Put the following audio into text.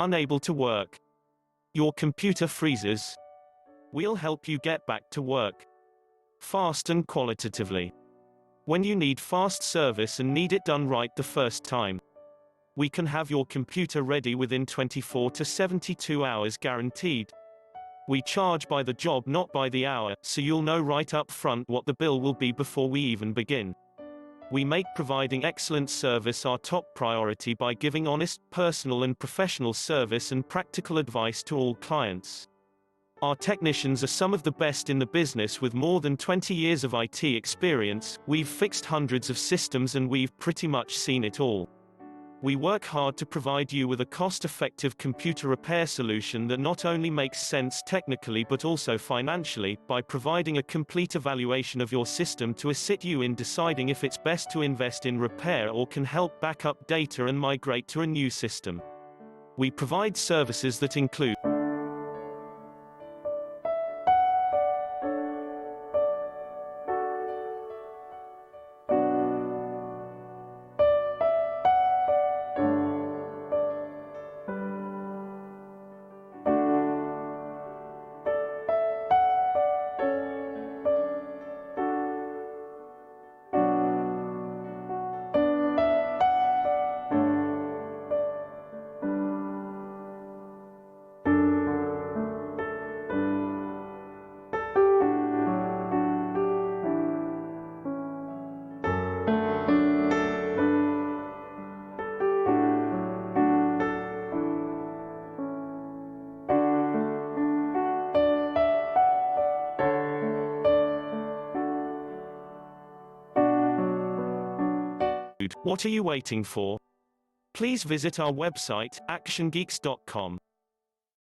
Unable to work. Your computer freezes. We'll help you get back to work. Fast and qualitatively. When you need fast service and need it done right the first time. We can have your computer ready within 24 to 72 hours guaranteed. We charge by the job, not by the hour, so you'll know right up front what the bill will be before we even begin. We make providing excellent service our top priority by giving honest, personal and professional service and practical advice to all clients. Our technicians are some of the best in the business with more than 20 years of IT experience. We've fixed hundreds of systems and we've pretty much seen it all. We work hard to provide you with a cost-effective computer repair solution that not only makes sense technically but also financially, by providing a complete evaluation of your system to assist you in deciding if it's best to invest in repair or can help back up data and migrate to a new system. We provide services that include What are you waiting for? Please visit our website, actiongeeks.com.